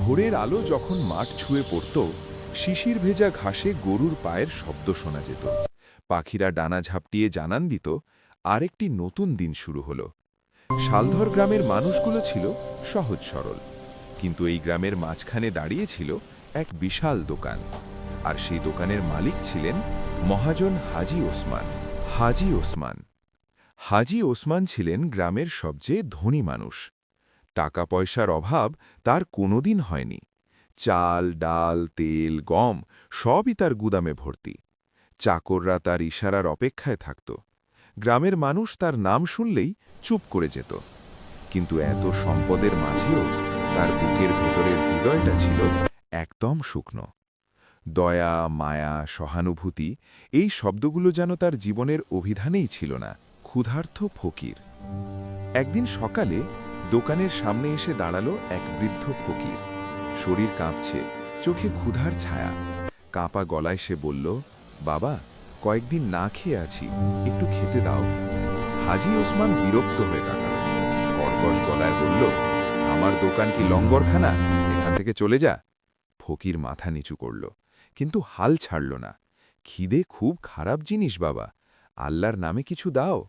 ভোরের আলো যখন মাঠ ছুঁয়ে পড়ত, শিশির ভেজা ঘাসে গরুর পায়ের শব্দ শোনা যেত। পাখিরা ডানা ঝাপটিয়ে জানান দিত আরেকটি নতুন দিন শুরু হলো। শালধর গ্রামের মানুষগুলো ছিল সহজ সরল, কিন্তু এই গ্রামের মাঝখানে দাঁড়িয়েছিল এক বিশাল দোকান। আর সেই দোকানের মালিক ছিলেন মহাজন হাজী ওসমান। হাজী ওসমান ছিলেন গ্রামের সবচেয়ে ধনী মানুষ। টাকা পয়সার অভাব তার কোনোদিন হয়নি। চাল, ডাল, তেল, গম সবই তার গুদামে ভর্তি। চাকররা তার ইশারার অপেক্ষায় থাকত। গ্রামের মানুষ তার নাম শুনলেই চুপ করে যেত। কিন্তু এত সম্পদের মাঝেও তার বুকের ভেতরের হৃদয়টা ছিল একদম শুকনো। দয়া, মায়া, সহানুভূতি এই শব্দগুলো যেন তার জীবনের অভিধানেই ছিল না। ক্ষুধার্ত ফকির। একদিন সকালে দোকানের সামনে এসে দাঁড়ালো এক বৃদ্ধ ফকির। শরীর কাঁপছে, চোখে ক্ষুধার ছায়া। কাঁপা গলায় সে বলল, বাবা, কয়েকদিন না খেয়ে আছি, একটু খেতে দাও। হাজী ওসমান বিরক্ত হয়ে তাকাল। কর্কশ গলায় বলল, আমার দোকান কি লঙ্গরখানা? এখান থেকে চলে যা। ফকির মাথা নিচু করল, কিন্তু হাল ছাড়ল না। খিদে খুব খারাপ জিনিস বাবা, আল্লাহর নামে কিছু দাও।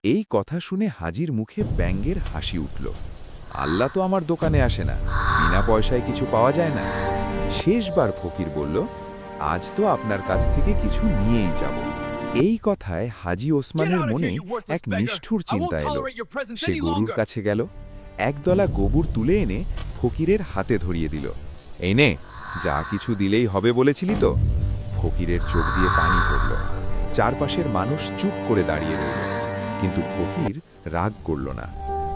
এই কথা শুনে হাজির মুখে ব্যঙ্গের হাসি উঠল। আল্লাহ তো আমার দোকানে আসে না, বিনা পয়সায় কিছু পাওয়া যায় না। শেষবার ফকির বলল, আজ তো আপনার কাছ থেকে কিছু নিয়েই যাব। এই কথায় হাজী ওসমানের মনে এক নিষ্ঠুর চিন্তা এলো। সে গরুর কাছে গেল, একদলা গোবর তুলে এনে ফকিরের হাতে ধরিয়ে দিল। এই নে, যা কিছু দিলেই হবে বলেছিলি তো। ফকিরের চোখ দিয়ে পানি পড়ল। চারপাশের মানুষ চুপ করে দাঁড়িয়ে রইল, কিন্তু ফকির রাগ করল না,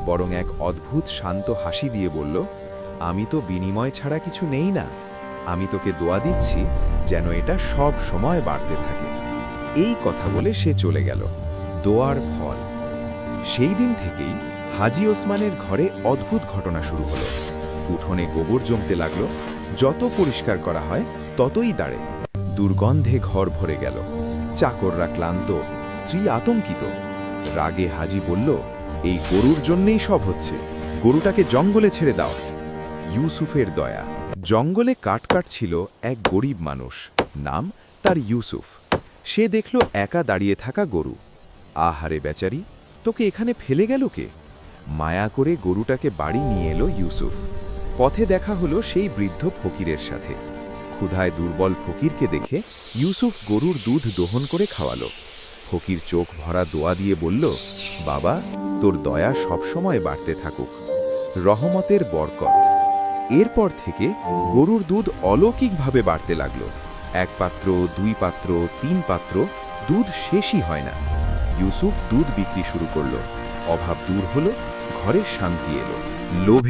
বরং এক অদ্ভুত শান্ত হাসি দিয়ে বলল, আমি তো বিনিময় ছাড়া কিছু নেই না, আমি তোকে দোয়া দিচ্ছি যেন এটা সব সময় বাড়তে থাকে। এই কথা বলে সে চলে গেল। দোয়ার ফল। সেই দিন থেকেই হাজী ওসমানের ঘরে অদ্ভুত ঘটনা শুরু হলো। উঠোনে গোবর জমতে লাগলো, যত পরিষ্কার করা হয় ততই দাঁড়ে। দুর্গন্ধে ঘর ভরে গেল। চাকররা ক্লান্ত, স্ত্রী আতঙ্কিত। রাগে হাজী বলল, এই গরুর জন্যেই সব হচ্ছে, গরুটাকে জঙ্গলে ছেড়ে দাও। ইউসুফের দয়া। জঙ্গলে কাঠ কাটছিল এক গরিব মানুষ, নাম তার ইউসুফ। সে দেখল একা দাঁড়িয়ে থাকা গরু। আহারে বেচারি, তোকে এখানে ফেলে গেল কে? মায়া করে গরুটাকে বাড়ি নিয়ে এলো ইউসুফ। পথে দেখা হলো সেই বৃদ্ধ ফকিরের সাথে। ক্ষুধায় দুর্বল ফকিরকে দেখে ইউসুফ গরুর দুধ দোহন করে খাওয়ালো। ফকির চোখ ভরা দোয়া দিয়ে বলল, বাবা, তোর দয়া সবসময় বাড়তে থাকুক। রহমতের বরকত। এরপর থেকে গরুর দুধ অলৌকিকভাবে বাড়তে লাগল। এক পাত্র, দুই পাত্র, তিন পাত্র, দুধ শেষই হয় না। ইউসুফ দুধ বিক্রি শুরু করল। অভাব দূর হলো, ঘরে শান্তি এলো। লোভে